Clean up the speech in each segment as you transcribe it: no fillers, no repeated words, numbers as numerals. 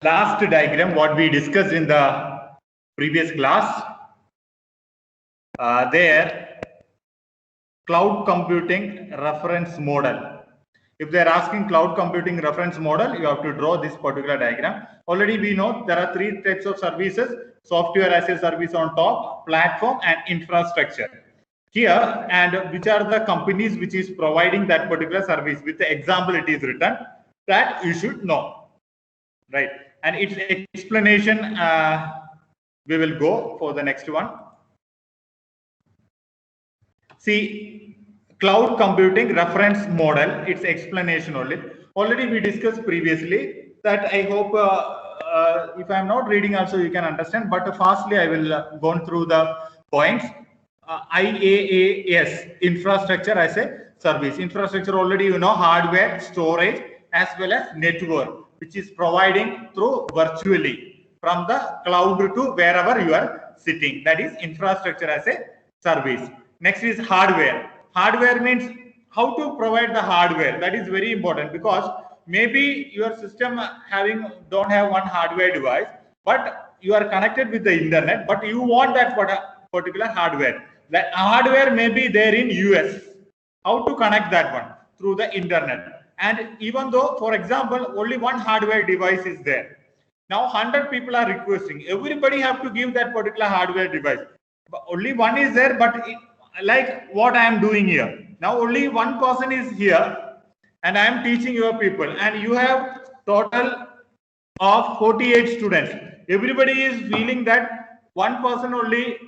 last diagram what we discussed in the previous class. There, cloud computing reference model. If they are asking cloud computing reference model, you have to draw this particular diagram. Already we know there are three types of services: software as a service on top, platform, and infrastructure. Here, and which are the companies which is providing that particular service? With the example it is written, that you should know, right? And its explanation, we will go for the next one. See, cloud computing reference model, its explanation only. Already we discussed previously that. I hope if I am not reading also you can understand, but fastly I will go through the points. IaaS, infrastructure as a service. Infrastructure already you know, hardware, storage, as well as network, which is providing through virtually from the cloud to wherever you are sitting. That is infrastructure as a service. Next is hardware. Hardware means how to provide the hardware. That is very important, because maybe your system don't have one hardware device, but you are connected with the internet, but you want that particular hardware. That hardware may be there in US. How to connect that one? Through the internet. And even though, for example, only one hardware device is there, now 100 people are requesting, everybody have to give that particular hardware device. But only one is there, but like what I am doing here. Now only one person is here and I am teaching your people, and you have total of 48 students. Everybody is feeling that one person only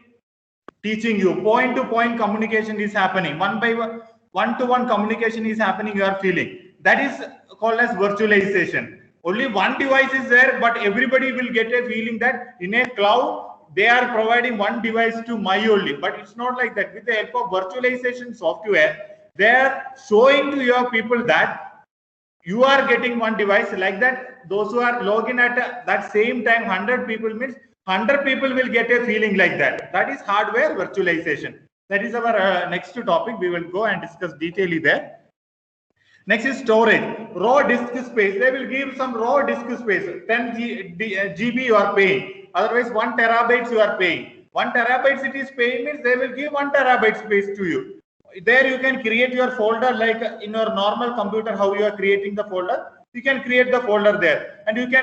teaching you. Point to point communication is happening. One to one communication is happening, you are feeling. That is called as virtualization. Only one device is there, but everybody will get a feeling that in a cloud they are providing one device to my only. But it's not like that. With the help of virtualization software, they are showing to your people that you are getting one device. Like that, those who are login at that same time, 100 people means 100 people will get a feeling like that. That is hardware virtualization. That is our next topic. We will go and discuss detailedly there. Next is storage. Raw disk space. They will give some raw disk space. 10 GB you are paying. Otherwise 1 terabytes you are paying. 1 terabytes it is paying means they will give 1 terabyte space to you. There you can create your folder like in your normal computer, how you are creating the folder. You can create the folder there, and you can,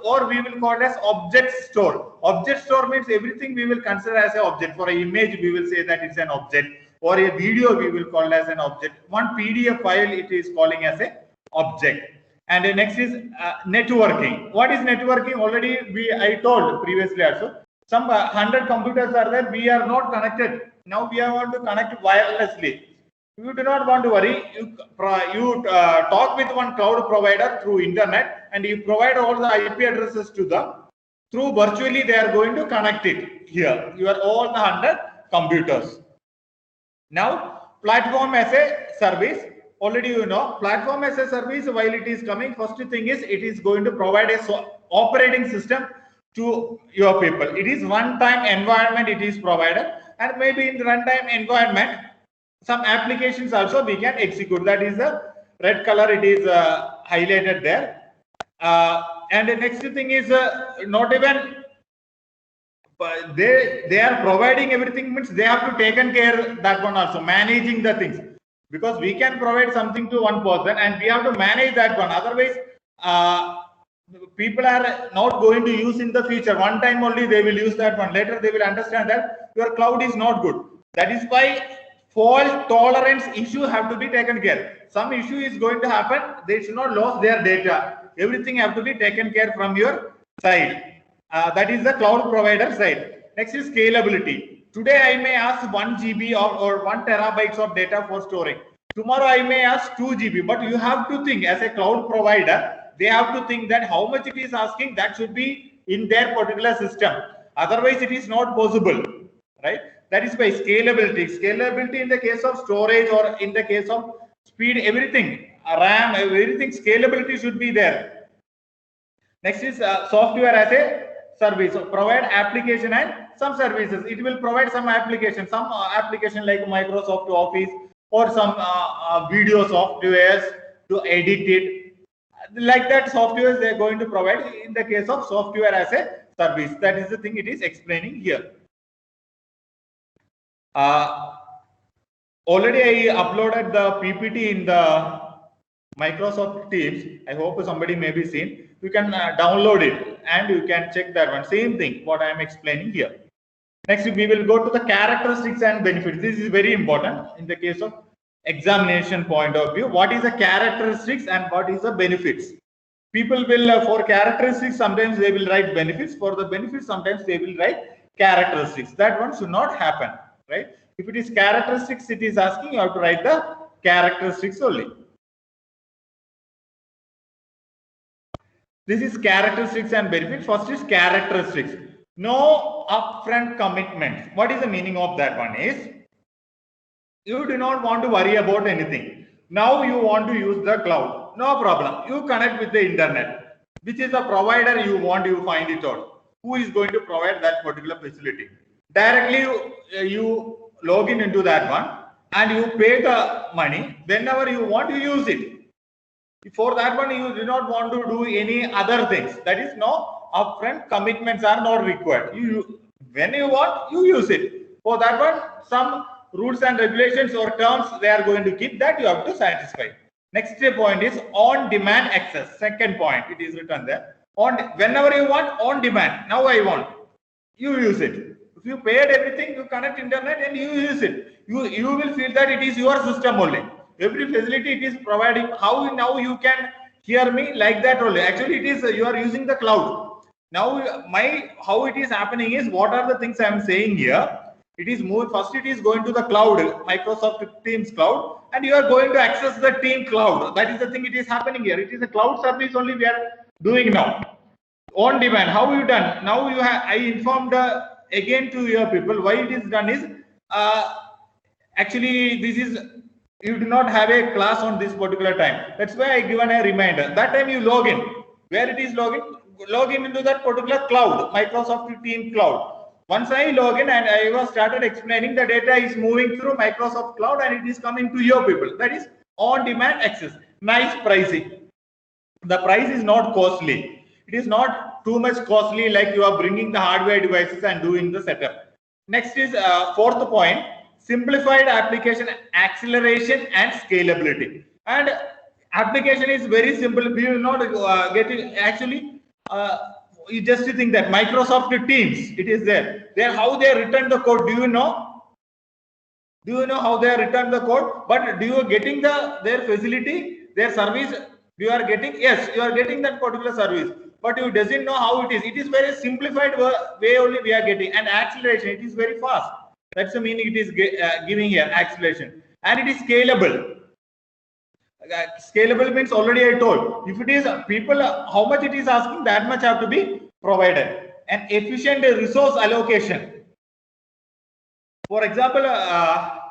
or we will call it as object store. Object store means everything we will consider as an object. For an image, we will say that it's an object, or a video we will call as an object. One PDF file it is calling as a object. And next is networking. What is networking? Already I told previously also. Some 100 computers are there. We are not connected. Now we are want to connect wirelessly. You do not want to worry. You talk with one cloud provider through internet, and you provide all the IP addresses to them. Through virtually, they are going to connect it here. You are all the 100 computers. Now, platform as a service. Already you know, platform as a service, while it is coming, first thing is it is going to provide a operating system to your people. It is one-time environment it is provided, and maybe in the runtime environment, some applications also we can execute. That is the red color, it is highlighted there. And the next thing is not even they are providing everything, means they have to taken care that one also, managing the things, because we can provide something to one person and we have to manage that one. Otherwise people are not going to use in the future. One time only they will use that one. Later they will understand that your cloud is not good. That is why fault tolerance issue have to be taken care. Some issue is going to happen, they should not lose their data. Everything have to be taken care from your side. That is the cloud provider side. Next is scalability. Today I may ask 1 GB or 1 terabytes of data for storing. Tomorrow I may ask 2 GB. But you have to think, as a cloud provider, they have to think that how much it is asking, that should be in their particular system. Otherwise it is not possible, right? That is by scalability. Scalability in the case of storage or in the case of speed, everything, RAM, everything, scalability should be there. Next is software as a service. So provide application and some services. It will provide some application like Microsoft Office or some video softwares to edit it. Like that software they are going to provide in the case of software as a service. That is the thing it is explaining here. Already I uploaded the PPT in the Microsoft Teams. I hope somebody may be seen. You can download it and you can check that one. Same thing what I am explaining here. Next, we will go to the characteristics and benefits. This is very important in the case of examination point of view. What is the characteristics and what is the benefits? People will, for characteristics, sometimes they will write benefits. For the benefits, sometimes they will write characteristics. That one should not happen, right? If it is characteristics, it is asking you have to write the characteristics only. This is characteristics and benefits. First is characteristics. No upfront commitment. What is the meaning of that one is, you do not want to worry about anything. Now you want to use the cloud. No problem. You connect with the internet. Which is the provider you want, you find it out. Who is going to provide that particular facility? Directly you log in into that one and you pay the money. Whenever you want to use it. For that one, you do not want to do any other things. That is, no upfront commitments are not required. When you want, you use it. For that one, some rules and regulations or terms they are going to keep, that you have to satisfy. Next point is on-demand access. Second point, it is written there. Whenever you want, on demand. Now I want, you use it. If you paid everything, you connect internet and you use it. You will feel that it is your system only. Every facility it is providing. How now you can hear me like that only? Actually, it is you are using the cloud. Now how it is happening is, what are the things I am saying here? It is moving. First, it is going to the cloud, Microsoft Teams cloud, and you are going to access the team cloud. That is the thing it is happening here. It is a cloud service only we are doing now. On demand. How you done? Now you have. I informed again to your people why it is done is actually this is. You do not have a class on this particular time. That's why I given a reminder. That time you log in. Where it is log in into that particular cloud, Microsoft Teams cloud. Once I log in and I was started explaining, the data is moving through Microsoft cloud and it is coming to your people. That is on-demand access. Nice pricing. The price is not costly. It is not too much costly like you are bringing the hardware devices and doing the setup. Next is fourth point. Simplified application acceleration and scalability. And application is very simple. We will not get it. Actually, you just think that Microsoft Teams, it is there. How they return the code. Do you know? Do you know how they return the code? But do you getting their facility, their service? You are getting, yes, you are getting that particular service. But you doesn't know how it is. It is very simplified way only we are getting. And acceleration, it is very fast. That's the meaning it is giving here, acceleration. And it is scalable. Scalable means already I told. If it is people, how much it is asking, that much have to be provided. And efficient resource allocation. For example, a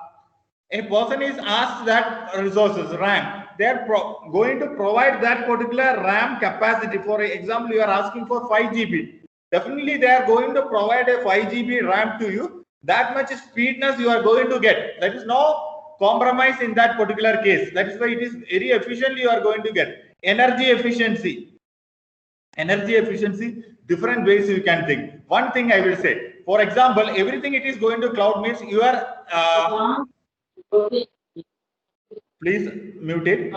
person is asked that resources, RAM. They are going to provide that particular RAM capacity. For example, you are asking for 5 GB. Definitely they are going to provide a 5 GB RAM to you. That much speedness you are going to get. That is no compromise in that particular case. That is why it is very efficiently you are going to get. Energy efficiency. Energy efficiency, different ways you can think. One thing I will say, for example, everything it is going to cloud means you are, please mute it.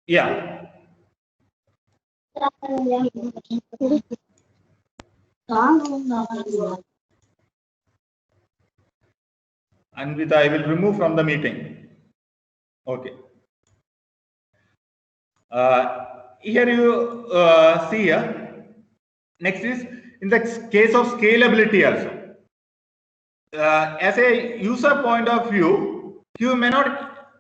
Yeah. Anvita, I will remove from the meeting. Okay. Here you see here. Next is in the case of scalability also. As a user point of view, you may not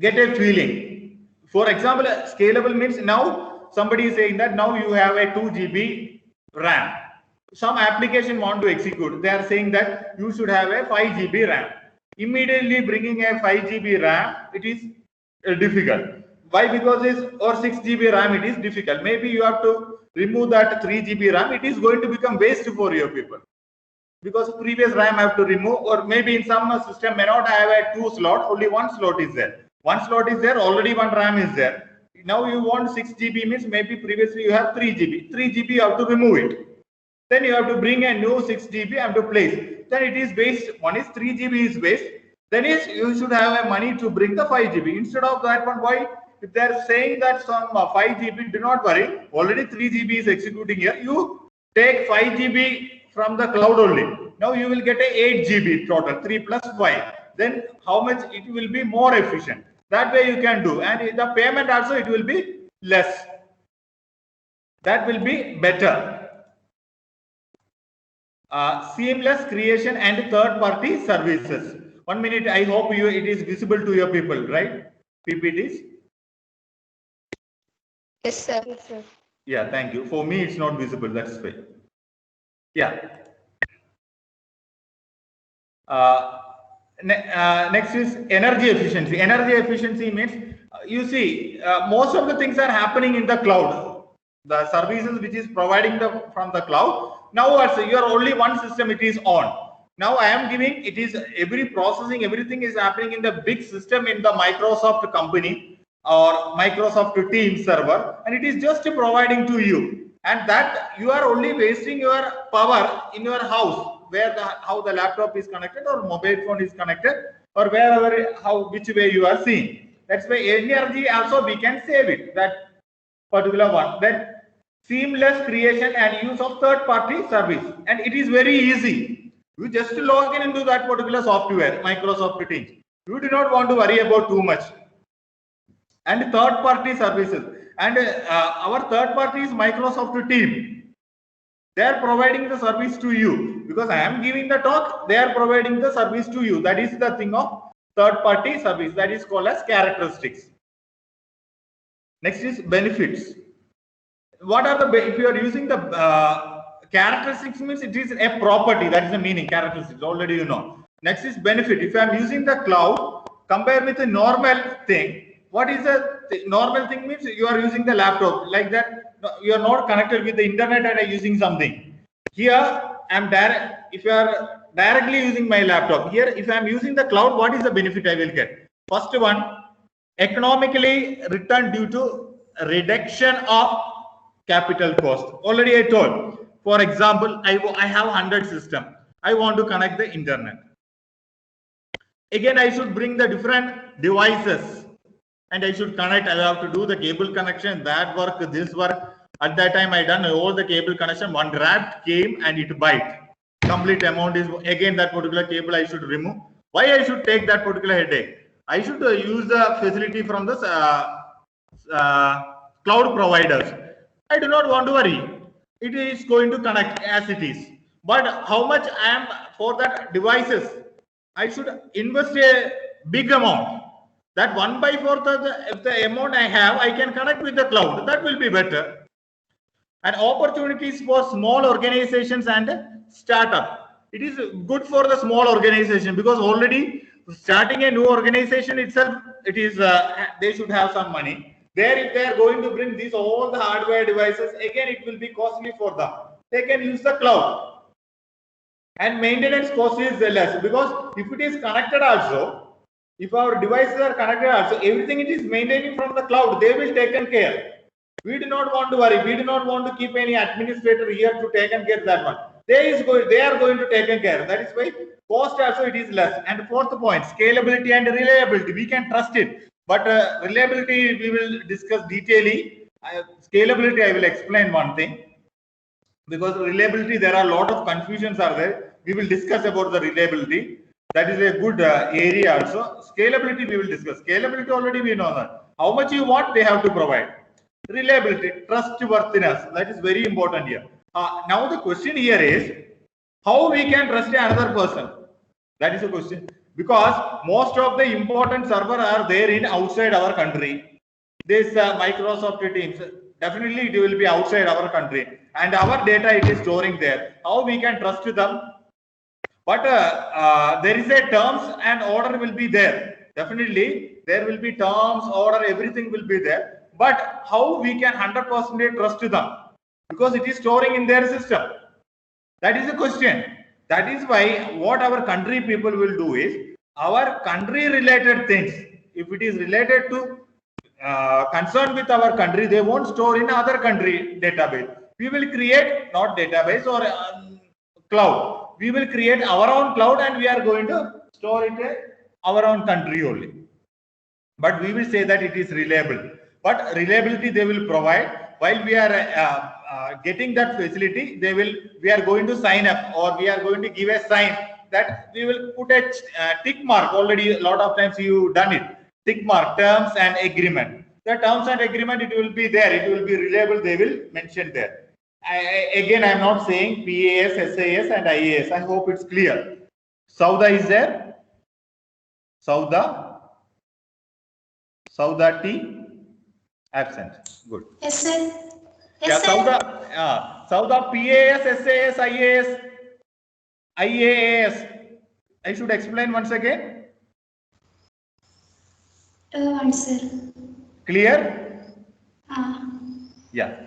get a feeling. For example, scalable means now somebody is saying that now you have a 2 GB RAM. Some application want to execute. They are saying that you should have a 5 GB RAM. Immediately bringing a 5 GB RAM, it is difficult. Why? Because it's or 6 GB RAM, it is difficult. Maybe you have to remove that 3 GB RAM. It is going to become waste for your people. because previous RAM I have to remove, or maybe in some system may not have a 2 slot, only 1 slot is there. 1 slot is there, already 1 RAM is there. Now you want 6 GB means maybe previously you have 3 GB. 3 GB you have to remove it. Then you have to bring a new 6 GB and to place. Then it is waste. One is 3 GB is waste. Then is you should have a money to bring the 5 GB. Instead of that one, why? If they are saying that some 5 GB, do not worry. Already 3 GB is executing here. You take 5 GB from the cloud only. Now you will get a 8 GB total, 3 plus 5. Then how much it will be more efficient. That way you can do. And the payment also it will be less. That will be better. Seamless creation and third-party services. 1 minute. I hope it is visible to your people, right? PPTs. Yes, sir. Yes, sir. Yeah, thank you. For me, it's not visible. That's fine. Yeah. Next is energy efficiency. Energy efficiency means you see most of the things are happening in the cloud. The services which is providing from the cloud. Now also you are only one system, it is on. Now I am giving, it is every processing, everything is happening in the big system in the Microsoft company or Microsoft Teams server, and it is just providing to you. And that you are only wasting your power in your house, where how the laptop is connected or mobile phone is connected, or wherever, which way you are seeing. That's why energy also we can save it, that particular one. Then seamless creation and use of third-party service, and it is very easy. You just log in into that particular software, Microsoft Teams. You do not want to worry about too much. And third-party services, and our third party is Microsoft Teams. They are providing the service to you, because I am giving the talk. They are providing the service to you. That is the thing of third-party service. That is called as characteristics. Next is benefits. What are the, if you are using the characteristics, means it is a property. That is the meaning, characteristics, already you know. Next is benefit. If I am using the cloud, compare with a normal thing. What is a normal thing? Means you are using the laptop like that. You are not connected with the internet and are using something. Here I am direct. If you are directly using my laptop, here if I am using the cloud, what is the benefit I will get? First one, economically return due to reduction of capital cost. Already I told. For example, I have 100 system. I want to connect the internet. Again, I should bring the different devices and I should connect. I have to do the cable connection, that work, this work. At that time, I done all the cable connection. One rat came and it bite. Complete amount is again that particular cable I should remove. Why I should take that particular headache? I should use the facility from the cloud providers. I do not want to worry. It is going to connect as it is. But how much I am for that devices? I should invest a big amount. That 1/4 of the amount I have, I can connect with the cloud. That will be better. And opportunities for small organizations and startup. It is good for the small organization, because already starting a new organization itself, it is they should have some money. There, if they are going to bring these all the hardware devices, again it will be costly for them. They can use the cloud. And maintenance cost is less, because if it is connected also, if our devices are connected also, everything it is maintaining from the cloud, they will take care. We do not want to worry. We do not want to keep any administrator here to take care of that one. They are going to take care. That is why cost also it is less. And fourth point, scalability and reliability. We can trust it. But reliability we will discuss detailedly. Scalability I will explain one thing. Because reliability, there are a lot of confusions are there. We will discuss about the reliability. That is a good area also. Scalability we will discuss. Scalability already we know that. How much you want, they have to provide. Reliability, trustworthiness, that is very important here. Now the question here is, how we can trust another person? That is a question. Because most of the important servers are there in outside our country. This Microsoft Teams, definitely it will be outside our country. And our data it is storing there. How we can trust them? But there is a terms and order will be there. Definitely there will be terms, order, everything will be there. But how we can 100% trust them? Because it is storing in their system. That is the question. That is why what our country people will do is, our country related things, if it is related to concerned with our country, they won't store in other country database. We will create not database or cloud. We will create our own cloud and we are going to store it in our own country only. But we will say that it is reliable. But reliability they will provide while we are getting that facility. We are going to sign up, or we are going to give a sign that we will put a tick mark. Already a lot of times you done it. Tick mark, terms and agreement. The terms and agreement, it will be there. It will be reliable. They will mention there. Again, I am not saying PAS, SAS and IAS. I hope it's clear. Sauda is there. Sauda T absent. Good. Yes, sir. Yes, yeah, Sauda PAS, SAS, IAS, IAAS. I should explain once again. Answer. Clear? Yeah.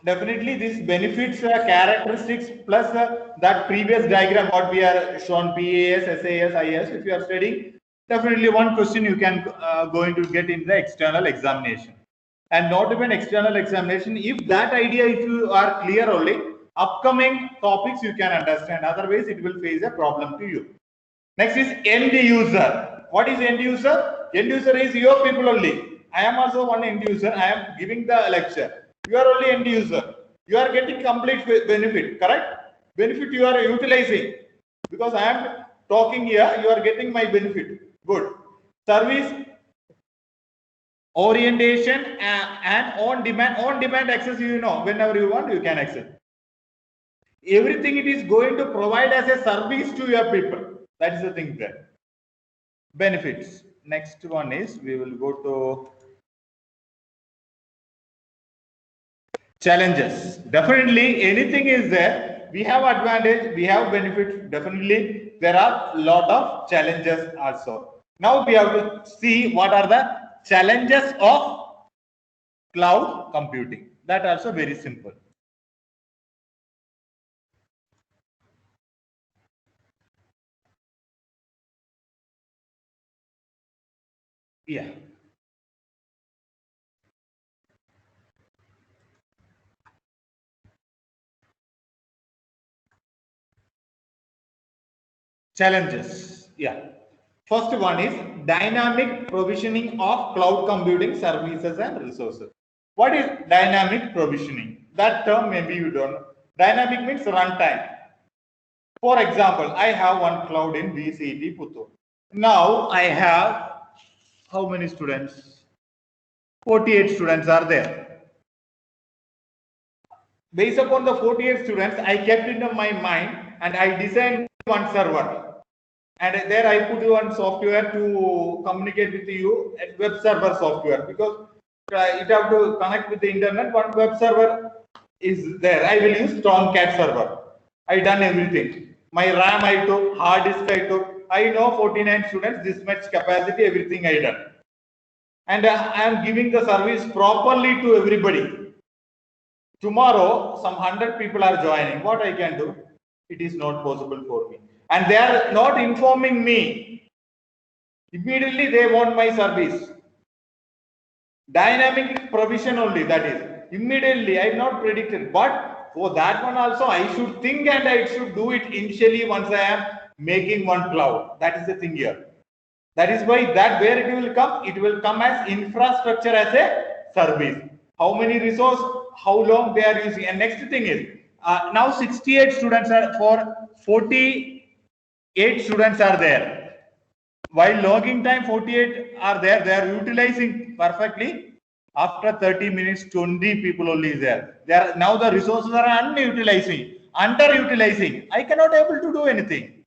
Definitely this benefits characteristics plus that previous diagram what we are shown, PAS, SAS, IAS. If you are studying, definitely one question you can going to get in the external examination. And not even external examination, if that idea, if you are clear only, upcoming topics you can understand. Otherwise, it will face a problem to you. Next is end user. What is end user? End user is your people only. I am also one end user. I am giving the lecture. You are only end user. You are getting complete benefit, correct? Benefit you are utilizing. Because I am talking here, you are getting my benefit. Good. Service orientation and on demand access, you know, whenever you want you can access everything. It is going to provide as a service to your people. That is the thing there. Benefits. Next one is, we will go to challenges. Definitely anything is there. We have advantage, we have benefits. Definitely there are a lot of challenges also. Now we have to see what are the challenges of cloud computing. That also very simple. Yeah. Challenges. Yeah. First one is dynamic provisioning of cloud computing services and resources. What is dynamic provisioning? That term maybe you don't know. Dynamic means runtime. For example, I have one cloud in VCT Puttur. Now I have how many students? 48 students are there. Based upon the 48 students, I kept it in my mind and I designed one server. And there I put one software to communicate with you, at web server software, because it have to connect with the internet. One web server is there. I will use Tomcat server. I done everything. My RAM I took, hard disk I took. I know 49 students, this much capacity, everything I done. And I am giving the service properly to everybody. Tomorrow, some 100 people are joining. What I can do? It is not possible for me. And they are not informing me. Immediately they want my service. Dynamic provision only, that is. Immediately, I have not predicted. But for that one also, I should think and I should do it initially once I am making one cloud. That is the thing here. That is why that where it will come as infrastructure as a service. How many resource, how long they are using. And next thing is, now 68 students are for 48 students are there. While logging time 48 are there, they are utilizing perfectly. After 30 minutes, 20 people only is there. Now the resources are underutilizing. I cannot able to do anything.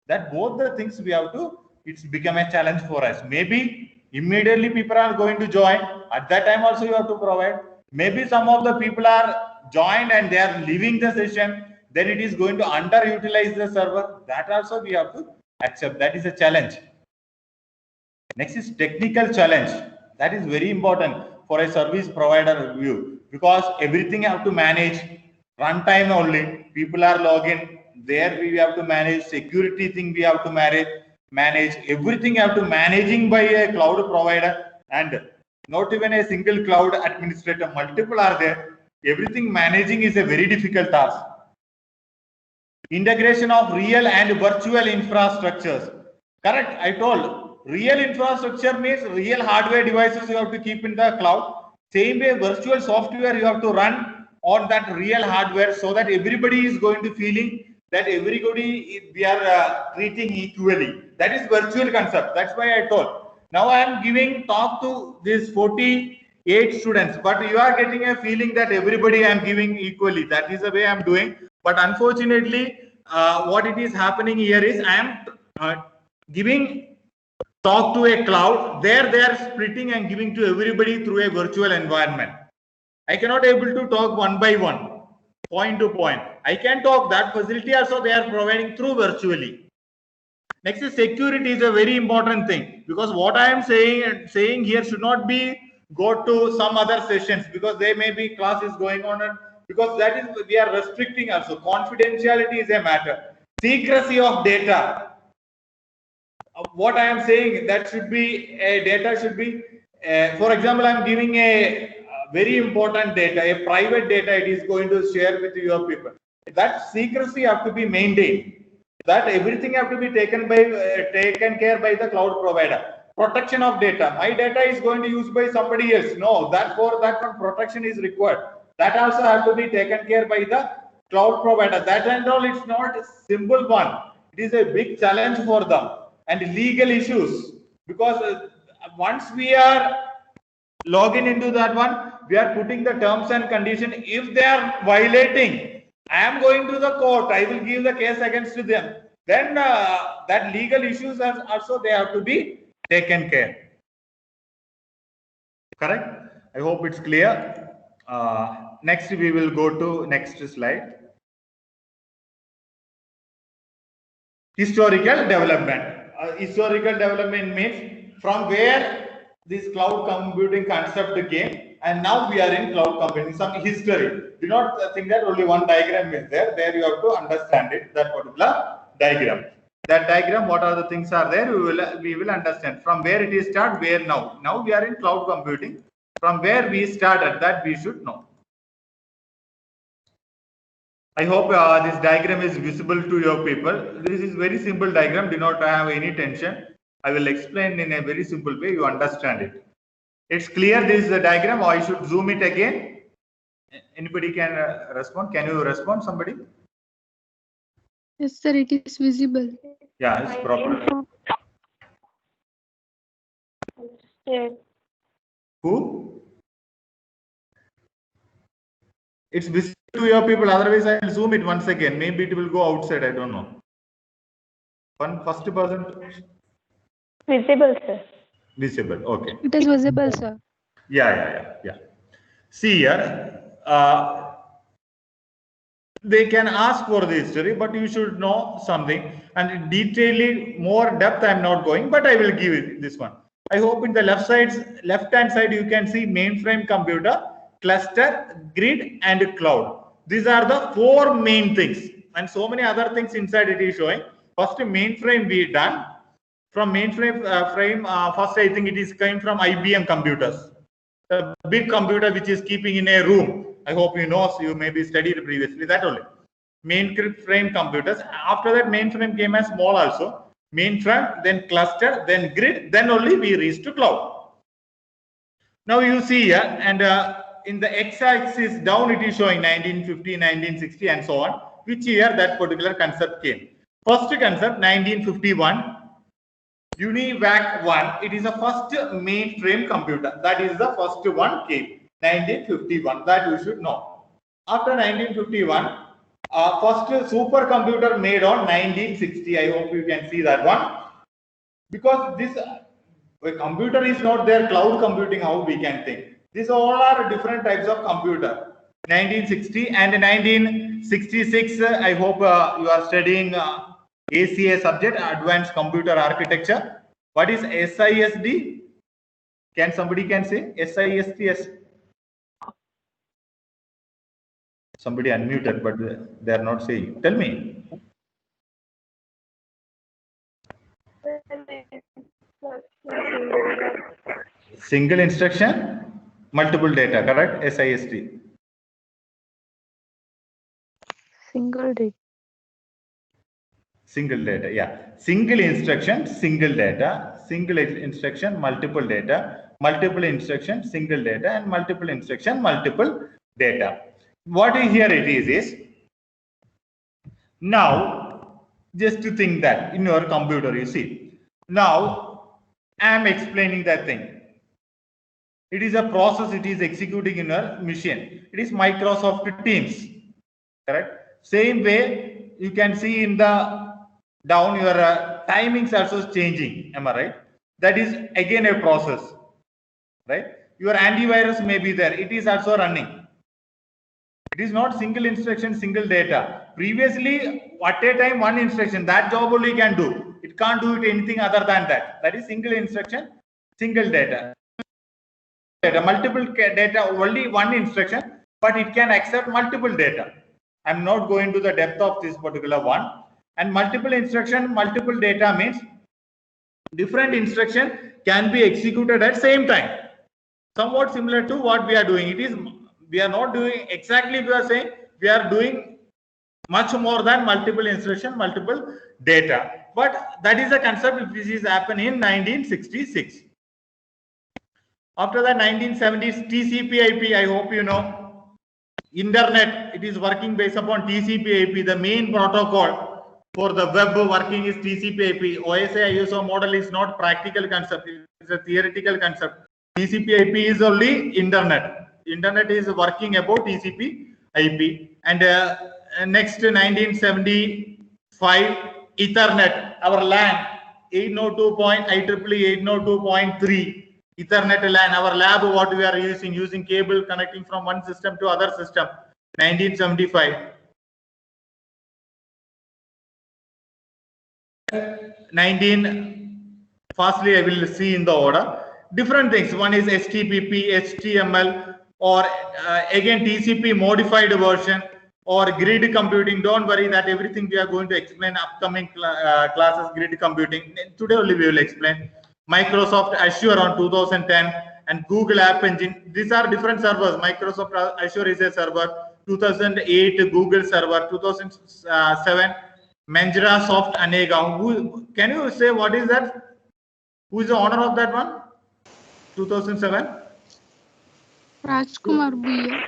That both the things we have to, it's become a challenge for us. Maybe immediately people are going to join. At that time also you have to provide. Maybe some of the people are joined and they are leaving the session. Then it is going to underutilize the server. That also we have to accept. That is a challenge. Next is technical challenge. That is very important for a service provider review, because everything you have to manage. runtime only. People are login. There we have to manage security thing. We have to manage everything. Have to managing by a cloud provider, and not even a single cloud administrator. Multiple are there. Everything managing is a very difficult task. Integration of real and virtual infrastructures. Correct. I told real infrastructure means real hardware devices you have to keep in the cloud. Same way, virtual software you have to run on that real hardware, so that everybody is going to feeling that everybody we are treating equally. That is virtual concept. That's why I told. Now I am giving talk to these 48 students, but you are getting a feeling that everybody I am giving equally. That is the way I am doing. But unfortunately, what it is happening here is I am giving talk to a cloud. There they are splitting and giving to everybody through a virtual environment. I cannot able to talk one by one, point to point. I can talk that facility also they are providing through virtually. Next is security is a very important thing, because what I am saying here should not be go to some other sessions, because they may be class is going on, and because that is we are restricting also. Confidentiality is a matter. Secrecy of data. What I am saying, that should be a data should be, for example, I am giving a very important data, a private data it is going to share with your people. That secrecy have to be maintained. That everything have to be taken care by the cloud provider. Protection of data. My data is going to use by somebody else. No, that for that one protection is required. That also have to be taken care by the cloud provider. That and all, it's not a simple one. It is a big challenge for them. And legal issues, because once we are logging into that one, we are putting the terms and conditions. If they are violating, I am going to the court. I will give the case against them. Then that legal issues are also they have to be taken care. Correct? I hope it's clear. Next, we will go to next slide. Historical development. Historical development means from where this cloud computing concept came, and now we are in cloud computing. Some history. Do not think that only one diagram is there. There you have to understand it. That particular diagram. That diagram, what are the things are there? We will understand from where it is start. Where now? Now we are in cloud computing. From where we started, that we should know. I hope this diagram is visible to your people. This is very simple diagram. Do not have any tension. I will explain in a very simple way. You understand it. It's clear. This is the diagram. Or I should zoom it again. Anybody can respond? Can you respond? Somebody? Yes, sir. It is visible. Yeah, it's proper. Yes. Who? It's visible to your people. Otherwise, I will zoom it once again. Maybe it will go outside. I don't know. First person. Visible, sir. Visible. Okay. It is visible, sir. Yeah. See here. They can ask for the history, but you should know something. And detailing more depth, I am not going, but I will give it this one. I hope in the left-hand side, you can see mainframe computer, cluster, grid, and cloud. These are the four main things, and so many other things inside it is showing. First, mainframe we done. From mainframe first I think it is coming from IBM computers. A big computer which is keeping in a room. I hope you know, so you maybe studied previously that only. Mainframe computers. After that, mainframe came as small also. Mainframe, then cluster, then grid, then only we reach to cloud. Now you see here, and in the x-axis down it is showing 1950, 1960, and so on. Which year that particular concept came? First concept 1951. UNIVAC 1, it is the first mainframe computer. That is the first one came. 1951, that you should know. After 1951, first supercomputer made on 1960. I hope you can see that one. Because this computer is not there, cloud computing, how we can think. These all are different types of computer. 1960 and 1966, I hope you are studying ACA subject, Advanced Computer Architecture. What is SISD? Can somebody say SISD? Somebody unmuted, but they are not saying. Tell me. Single instruction, multiple data, correct? SIST. Single date. Single data, yeah. Single instruction, single data, single instruction, multiple data, multiple instruction, single data, and multiple instruction, multiple data. What here it is now, just to think that in your computer, you see, now I am explaining that thing. It is a process, it is executing in a machine. It is Microsoft Teams, correct? Same way, you can see in the down your timings also changing, am I right? That is again a process, right? Your antivirus may be there, it is also running. It is not single instruction, single data. Previously, at a time, one instruction, that job only can do. It can't do it anything other than that. That is single instruction, single data. Multiple data, only one instruction, but it can accept multiple data. I'm not going to the depth of this particular one. And multiple instruction, multiple data means different instruction can be executed at same time. Somewhat similar to what we are doing. It is, we are not doing exactly, we are saying we are doing much more than multiple instruction, multiple data. But that is a concept which is happened in 1966. After the 1970s, TCP/IP, I hope you know, internet, it is working based upon TCP/IP. The main protocol for the web working is TCP/IP. OSI ISO model is not practical concept, it is a theoretical concept. TCP/IP is only internet. Internet is working about TCP/IP. And next 1975, Ethernet, our LAN, 802.3. Ethernet LAN, our lab, what we are using cable connecting from one system to other system, 1975. Firstly, I will see in the order. Different things. One is HTTP, HTML, or again TCP modified version, or grid computing. Don't worry that everything we are going to explain upcoming classes, grid computing. Today only we will explain. Microsoft Azure on 2010 and Google App Engine. These are different servers. Microsoft Azure is a server. 2008 Google server. 2007 Manjra Anega. Who can you say what is that? Who is the owner of that one? 2007. Rajkumar Bhuiya.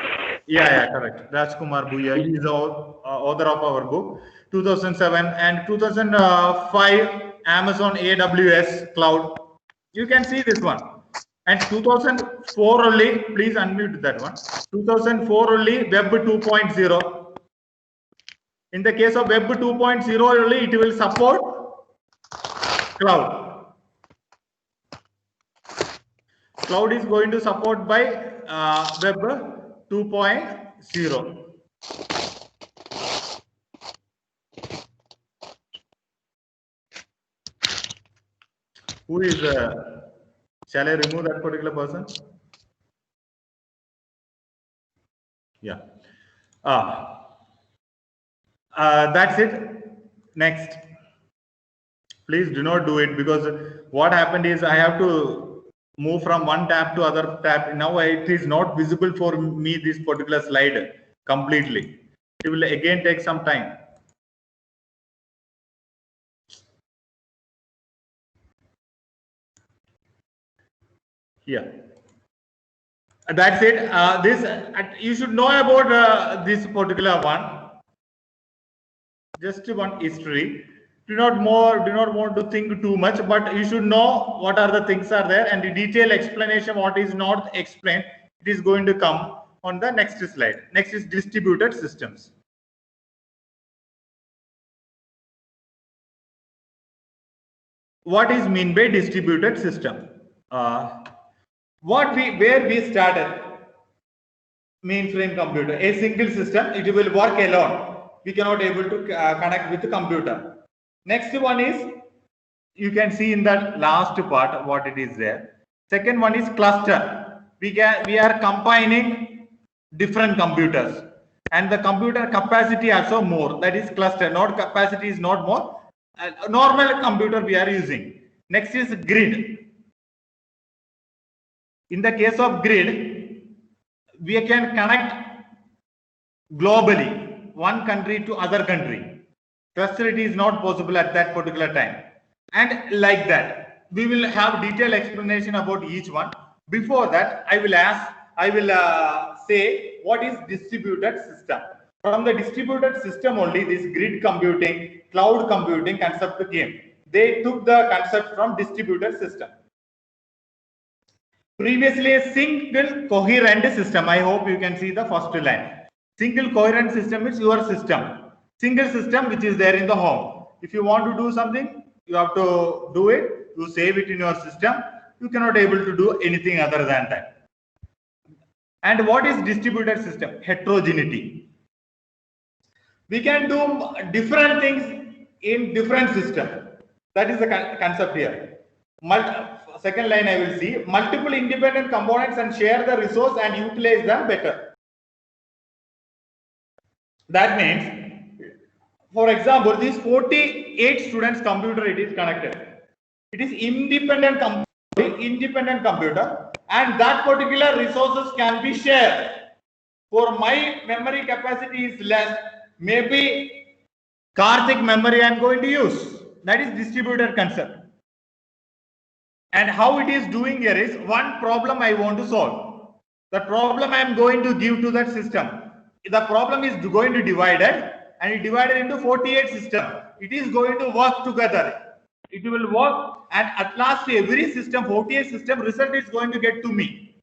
Yeah, correct. Rajkumar Bhuiya. He is the author of our book. 2007 and 2005 Amazon AWS cloud. You can see this one. And 2004 only, please unmute that one. 2004 only Web 2.0. In the case of Web 2.0 only, it will support cloud. Cloud is going to support by Web 2.0. Who is, shall I remove that particular person? Yeah. That's it. Next. Please do not do it, because what happened is I have to move from one tab to other tab. Now it is not visible for me, this particular slide completely. It will again take some time. Here. That's it. This you should know about this particular one. Just one history. Do not want to think too much, but you should know what are the things are there, and the detailed explanation what is not explained, it is going to come on the next slide. Next is distributed systems. What is mean by distributed system? Where we started, mainframe computer, a single system, it will work alone. We cannot able to connect with the computer. Next one is, you can see in the last part what it is there. Second one is cluster. We are combining different computers. and the computer capacity also more. That is cluster. Node capacity is not more. Normal computer we are using. Next is grid. In the case of grid, we can connect globally one country to other country. Cluster is not possible at that particular time. And like that, we will have detailed explanation about each one. Before that, I will say what is distributed system. From the distributed system only, this grid computing, cloud computing concept came. They took the concept from distributed system. Previously, a single coherent system. I hope you can see the first line. Single coherent system is your system. Single system which is there in the home. If you want to do something, you have to do it. You save it in your system. You cannot able to do anything other than that. And what is distributed system? Heterogeneity. We can do different things in different systems. That is the concept here. Second line I will see. Multiple independent components and share the resource and utilize them better. That means, for example, these 48 students' computer, it is connected. It is independent computer, and that particular resources can be shared. For my memory capacity is less, maybe Karthik memory I am going to use. That is distributed concept. And how it is doing here is one problem I want to solve. The problem I am going to give to that system. The problem is going to divide it, and it divided into 48 systems. It is going to work together. It will work, and at last every system, 48 system result is going to get to me.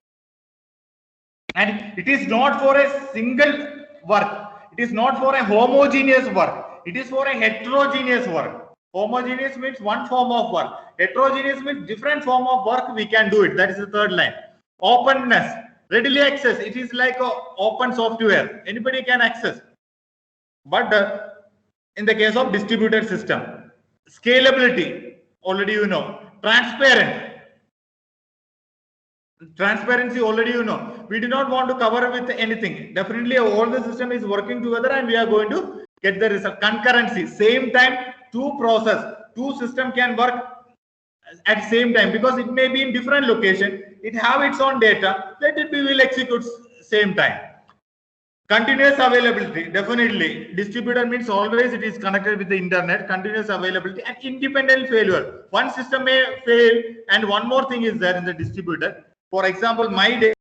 And it is not for a single work. It is not for a homogeneous work. It is for a heterogeneous work. Homogeneous means one form of work. Heterogeneous means different form of work we can do it. That is the third line. Openness, readily access. It is like a open software. Anybody can access. But in the case of distributed system, scalability, already you know. Transparency, already you know. We do not want to cover with anything. Definitely all the system is working together and we are going to get the result. Concurrency, same time, two system can work at same time because it may be in different location. It have its own data. Let it be will execute same time. Continuous availability, definitely. Distributed means always it is connected with the internet. Continuous availability and independent failure. One system may fail, and one more thing is there in the distributed. For example, my data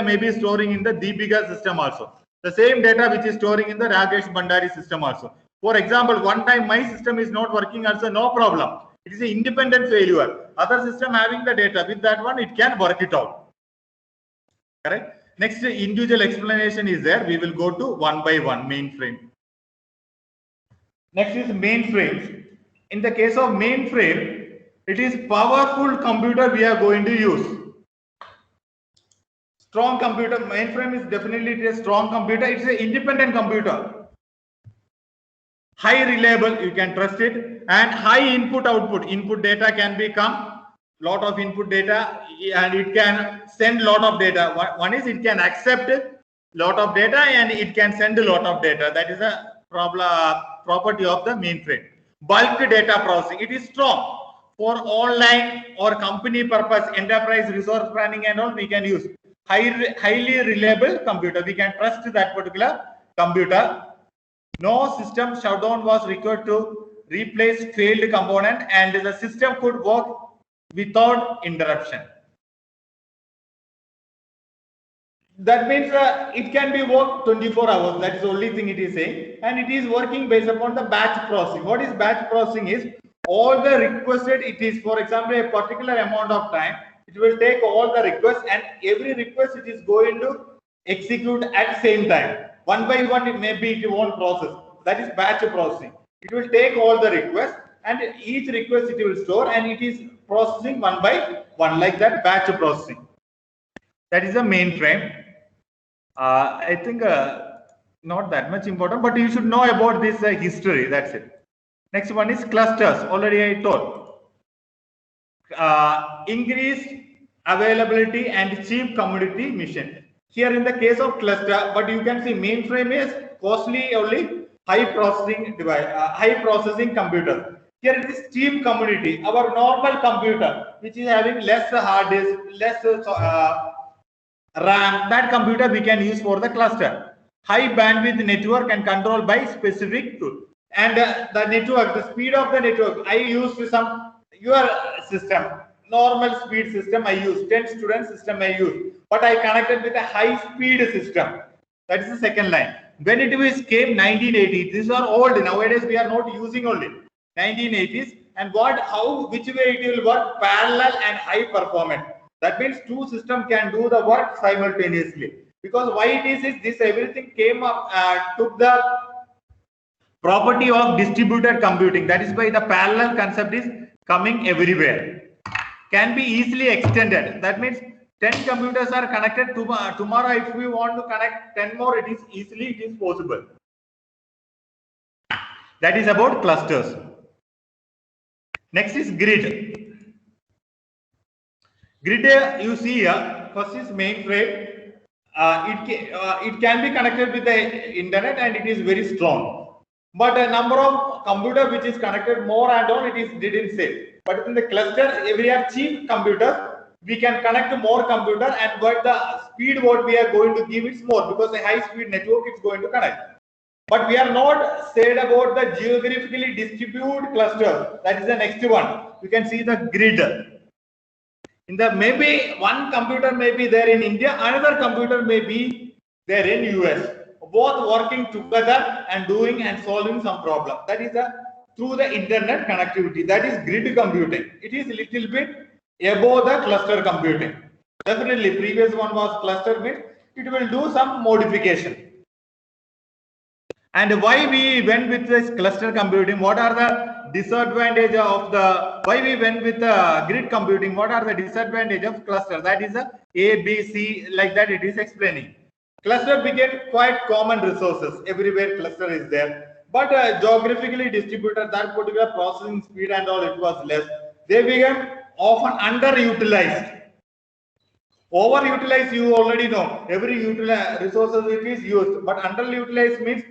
may be storing in the Deepika system also. The same data which is storing in the Rakesh Bhandari system also. For example, one time my system is not working also, no problem. It is an independent failure. Other system having the data, with that one it can work it out. Correct? Next individual explanation is there. We will go to one by one. Mainframe. Next is mainframe. In the case of mainframe, it is powerful computer we are going to use. Strong computer. Mainframe is definitely a strong computer. It's an independent computer. High reliable, you can trust it, and high input output. Input data can become lot of input data, and it can send lot of data. One is it can accept lot of data and it can send a lot of data. That is a property of the mainframe. Bulk data processing, it is strong for online or company purpose, enterprise resource planning and all. We can use highly reliable computer. We can trust that particular computer. No system shutdown was required to replace failed component, and the system could work without interruption. That means it can be worked 24 hours. That is the only thing it is saying, and it is working based upon the batch processing. What is batch processing is all the requested. It is, for example, a particular amount of time. It will take all the requests, and every request it is going to execute at same time. One by one, it may be it won't process. That is batch processing. It will take all the requests, and each request it will store, and it is processing one by one, like that batch processing. That is the mainframe. I think not that much important, but you should know about this history. That's it. Next one is clusters. Already I told. Increased availability and cheap commodity mission. Here in the case of cluster, but you can see mainframe is costly only high processing device, high processing computer. Here it is cheap commodity, our normal computer, which is having less hard disk, less RAM, that computer we can use for the cluster. High bandwidth network and control by specific tool. And the network, the speed of the network, I used some your system, normal speed system I use, 10 student system I use, but I connected with a high speed system. That is the second line. When it was came 1980s, these are old, nowadays we are not using only 1980s, and what, how, which way it will work, parallel and high performance. That means two systems can do the work simultaneously. Because why it is this everything came up, took the property of distributed computing. That is why the parallel concept is coming everywhere. Can be easily extended. That means 10 computers are connected. Tomorrow, if we want to connect 10 more, it is possible. That is about clusters. Next is grid. Grid, you see here, first is mainframe. It can be connected with the internet and it is very strong. But a number of computer which is connected more and all, it is didn't say. But in the cluster, if we have cheap computers, we can connect more computer, and but the speed what we are going to give is more, because a high speed network is going to connect. But we are not said about the geographically distributed cluster. That is the next one. You can see the grid. In the maybe one computer may be there in India, another computer may be there in US. Both working together and doing and solving some problem. That is through the internet connectivity. That is grid computing. It is little bit above the cluster computing. Definitely, previous one was cluster means it will do some modification. And why we went with this cluster computing? What are the disadvantages of the, why we went with the grid computing? What are the disadvantages of cluster? That is A, B, C, like that it is explaining. Cluster became quite common resources. Everywhere cluster is there. But geographically distributed, that particular processing speed and all, it was less. They became often underutilized. Overutilized, you already know. Every resources it is used. But underutilized means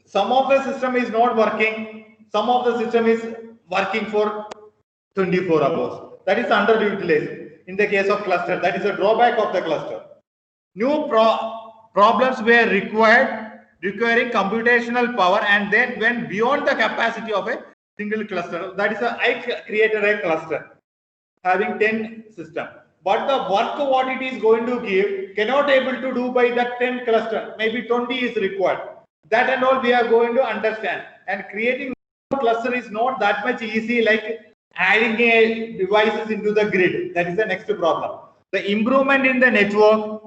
some of the system is not working, some of the system is working for 24 hours. That is underutilized. In the case of cluster, that is a drawback of the cluster. New problems were requiring computational power, and then went beyond the capacity of a single cluster. That is I created a cluster having 10 systems. But the work what it is going to give cannot able to do by the 10 cluster. Maybe 20 is required. That and all we are going to understand. And creating a cluster is not that much easy like adding a devices into the grid. That is the next problem. The improvement in the network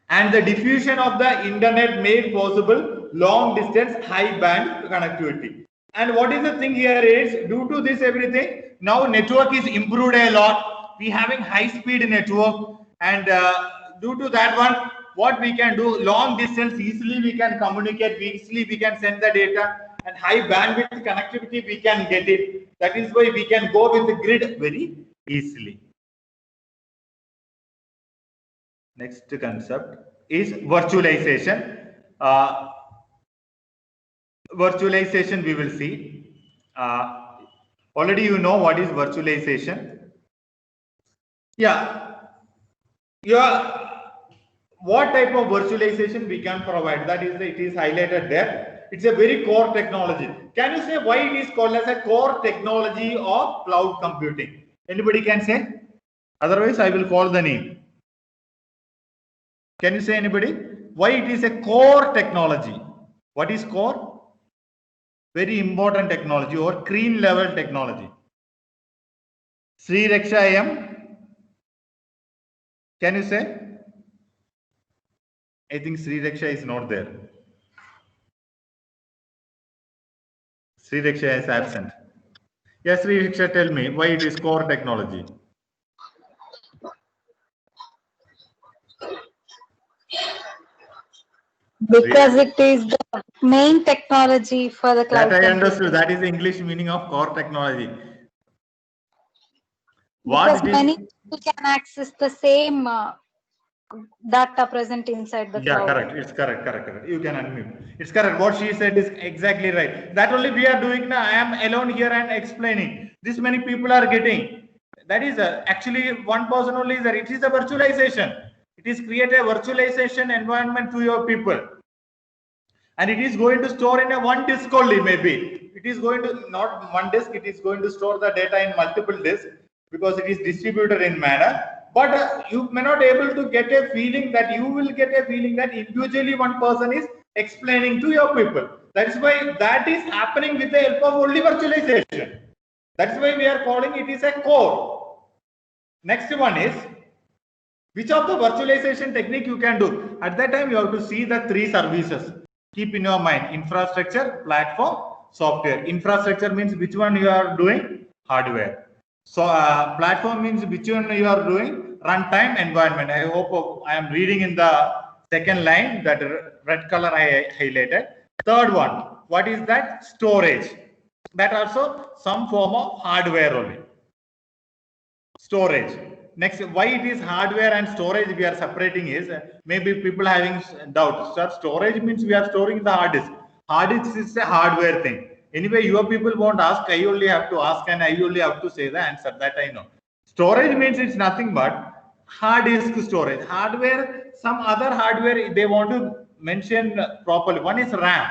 and the diffusion of the internet made possible long distance high band connectivity. And what is the thing here is, due to this everything, now network is improved a lot. We having high speed network, and due to that one, what we can do, long distance easily we can communicate, easily we can send the data, and high bandwidth connectivity we can get it. That is why we can go with the grid very easily. Next concept is virtualization. Virtualization we will see. Already you know what is virtualization. Yeah. What type of virtualization we can provide? That is, it is highlighted there. It's a very core technology. Can you say why it is called as a core technology of cloud computing? Anybody can say? Otherwise, I will call the name. Can you say anybody? Why it is a core technology? What is core? Very important technology or green level technology. Sri Raksha AM. Can you say? I think Sri Raksha is not there. Sri Raksha is absent. Yes, Sri Raksha, tell me why it is core technology. Because it is the main technology for the cloud That I computing. understood. That is the English meaning of core technology. Because What it many is? people can access the same data present inside the Yeah, cloud. correct. It's correct, correct. You can unmute. It's correct. What she said is exactly right. That only we are doing now. I am alone here and explaining. This many people are getting. That is actually one person only is there. It is a virtualization. It is create a virtualization environment to your people. And it is going to store in a one disk only, maybe. It is going to, not one disk, it is going to store the data in multiple disks because it is distributed in manner. But you may not able to get a feeling that you will get a feeling that individually one person is explaining to your people. That's why that is happening with the help of only virtualization. That's why we are calling it is a core. Next one is, which of the virtualization technique you can do? At that time, you have to see the three services. Keep in your mind, infrastructure, platform, software. Infrastructure means which one you are doing? Hardware. So platform means which one you are doing? Runtime environment. I hope I am reading in the second line, that red color I highlighted. Third one, what is that? Storage. That also some form of hardware only. Storage. Next, why it is hardware and storage we are separating is, maybe people having doubt. Sir, storage means we are storing the hard disk. Hard disk is a hardware thing. Anyway, your people won't ask. I only have to ask and I only have to say the answer. That I know. Storage means it's nothing but hard disk storage. Hardware, some other hardware they want to mention properly. One is RAM.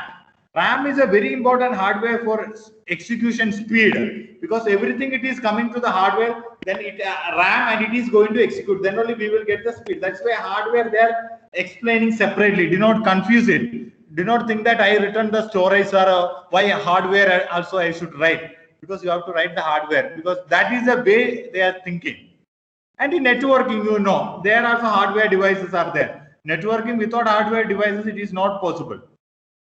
RAM is a very important hardware for execution speed, because everything it is coming to the hardware, then it RAM and it is going to execute. Then only we will get the speed. That's why hardware they are explaining separately. Do not confuse it. Do not think that I written the storage or why hardware also I should write, because you have to write the hardware, because that is the way they are thinking. And in networking, you know, there are also hardware devices are there. Networking without hardware devices, it is not possible.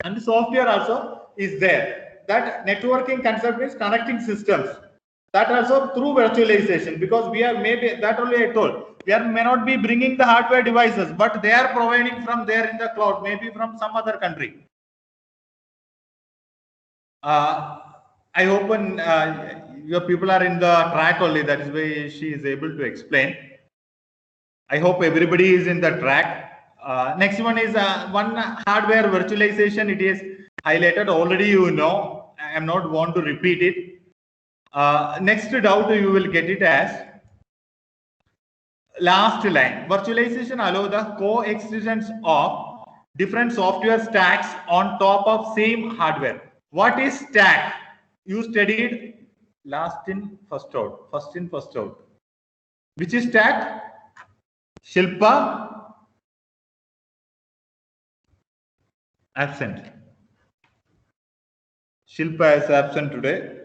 And the software also is there. That networking concept is connecting systems. That also through virtualization, because we are maybe, that only I told, we are may not be bringing the hardware devices, but they are providing from there in the cloud, maybe from some other country. I hope your people are in the track only. That is why she is able to explain. I hope everybody is in the track. Next one is one hardware virtualization. It is highlighted already. You know, I am not want to repeat it. Next doubt you will get it as last line. Virtualization allow the coexistence of different software stacks on top of same hardware. What is stack? You studied last in first out. First in first out. Which is stack? Shilpa absent. Shilpa is absent today.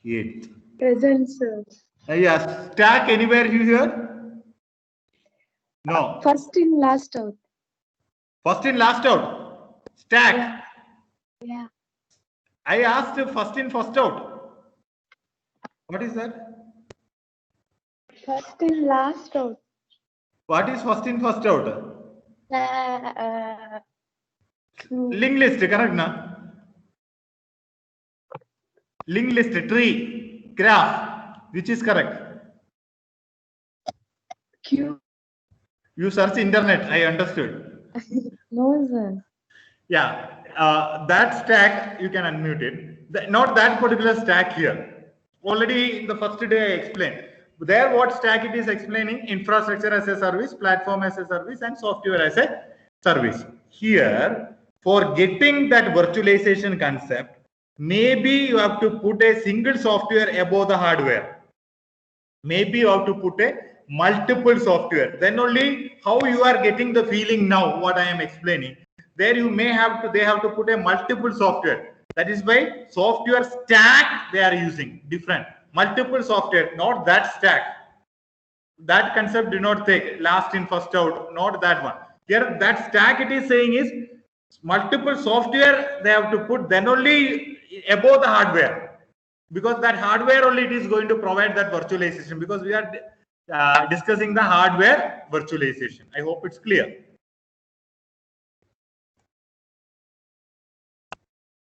8th. Present, sir. Yes. Stack anywhere you hear? No. First in, last out. First in, last out. Stack. Yeah. I asked first in, first out. What is that? First in, last out. What is first in, first out? Linked list, correct? Na? Linked list, tree, graph. Which is correct? Q. You search internet, I understood. No, sir. Yeah, that stack, you can unmute it. Not that particular stack here. Already in the first day I explained. There what stack it is explaining: infrastructure as a service, platform as a service, and software as a service. Here, for getting that virtualization concept, maybe you have to put a single software above the hardware. Maybe you have to put a multiple software. Then only how you are getting the feeling now, what I am explaining. There you may have to, they have to put a multiple software. That is why software stack they are using different. Multiple software, not that stack. That concept do not take last in, first out, not that one. Here that stack it is saying is multiple software they have to put, then only above the hardware. Because that hardware only it is going to provide that virtualization, because we are discussing the hardware virtualization. I hope it's clear.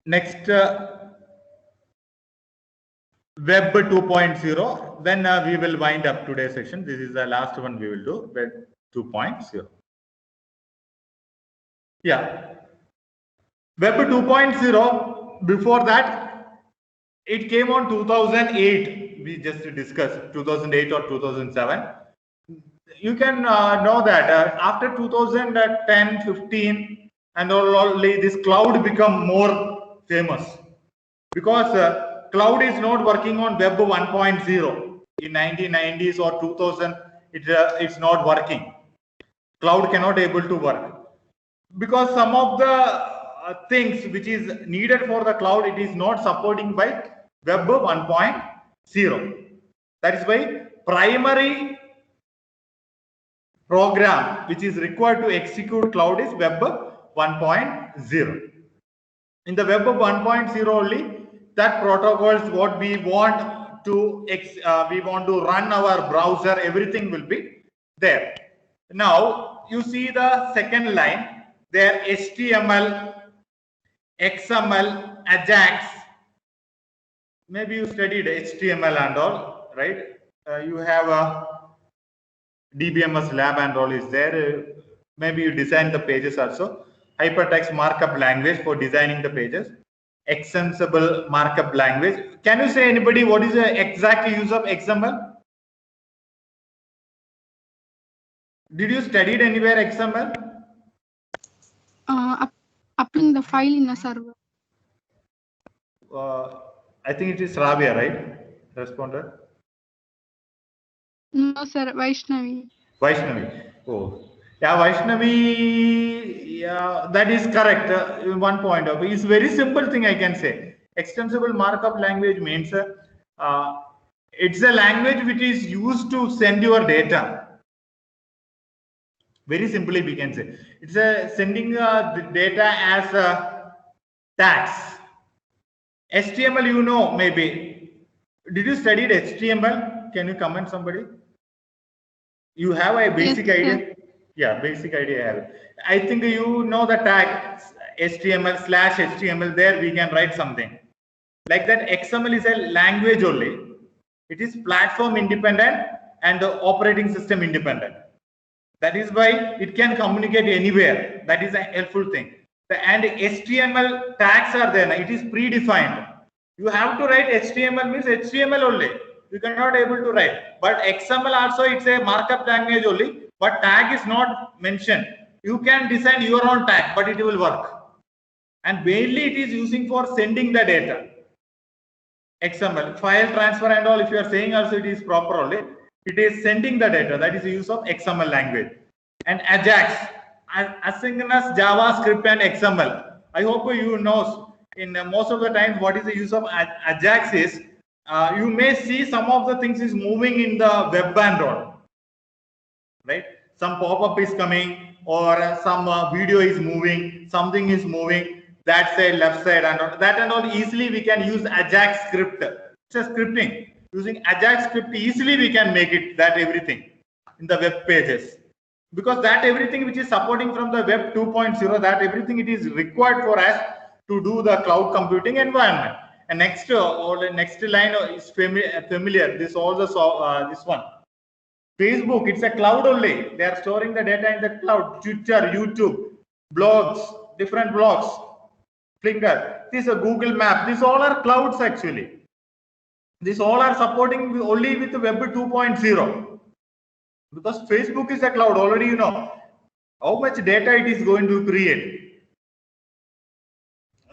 Next, Web 2.0. Then we will wind up today's session. This is the last one we will do, Web 2.0. Yeah. Web 2.0, before that, it came on 2008. We just discussed 2008 or 2007. You can know that after 2010, 15, and only this cloud become more famous, because cloud is not working on Web 1.0 in 1990s or 2000. It's not working. Cloud cannot able to work because some of the things which is needed for the cloud, it is not supporting by Web 1.0. That is why primary program which is required to execute cloud is Web 1.0. In the Web 1.0 only, that protocols what we want to run our browser, everything will be there. Now you see the second line there, HTML, XML, Ajax. Maybe you studied HTML and all, right? You have a DBMS lab and all is there. Maybe you design the pages also. Hypertext markup language for designing the pages. Extensible markup language. Can you say anybody what is the exact use of XML? Did you study it anywhere XML? Uploading the file in a server. I think it is Rabia, right? Responded. No, sir, Vaishnavi. Vaishnavi. Oh, yeah, Vaishnavi. Yeah, that is correct. One point of it's very simple thing I can say. Extensible markup language means it's a language which is used to send your data. Very simply, we can say it's a sending the data as tags. HTML, you know, maybe. Did you study HTML? Can you comment somebody? You have a basic idea? Yeah, basic idea I have. I think you know the tag HTML/HTML. There we can write something. Like that, XML is a language only. It is platform independent and the operating system independent. That is why it can communicate anywhere. That is a helpful thing. And HTML tags are there. It is predefined. You have to write HTML means HTML only. You cannot able to write. But XML also it's a markup language only. But tag is not mentioned. You can design your own tag, but it will work. And mainly it is using for sending the data. XML file transfer and all. If you are saying also it is proper only. It is sending the data. That is the use of XML language. And Ajax, asynchronous JavaScript and XML. I hope you know in most of the times what is the use of Ajax is you may see some of the things is moving in the web and all, right? Some pop-up is coming or some video is moving, something is moving. That's a left side and all. That and all easily we can use Ajax script. It's a scripting. Using Ajax script easily we can make it that everything in the web pages, because that everything which is supporting from the Web 2.0, that everything it is required for us to do the cloud computing environment. And next or the next line is familiar. This also this one. Facebook, it's a cloud only. They are storing the data in the cloud. Twitter, YouTube, blogs, different blogs, Flickr. This is a Google Map. These all are clouds actually. These all are supporting only with the Web 2.0. Because Facebook is a cloud, already you know how much data it is going to create.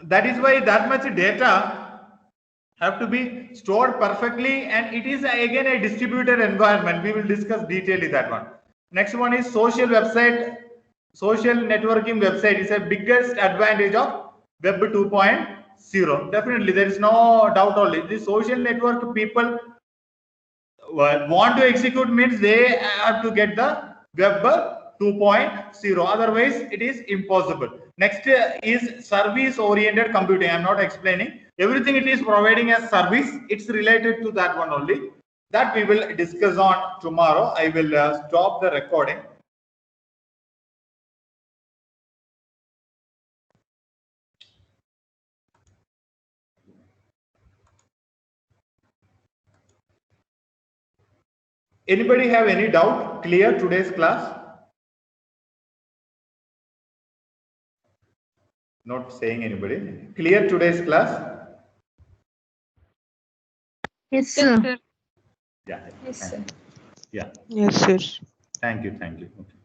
That is why that much data have to be stored perfectly, and it is again a distributed environment. We will discuss detailedly that one. Next one is social website. Social networking website is the biggest advantage of Web 2.0. Definitely, there is no doubt only. The social network people want to execute means they have to get the Web 2.0. Otherwise, it is impossible. Next is service oriented computing. I am not explaining. Everything it is providing as service. It's related to that one only. That we will discuss on tomorrow. I will stop the recording. Anybody have any doubt? Clear today's class? Not saying anybody. Clear today's class? Yes, sir. Yeah. Yes, sir. Yeah. Yes, sir. Thank you. Thank you. Okay.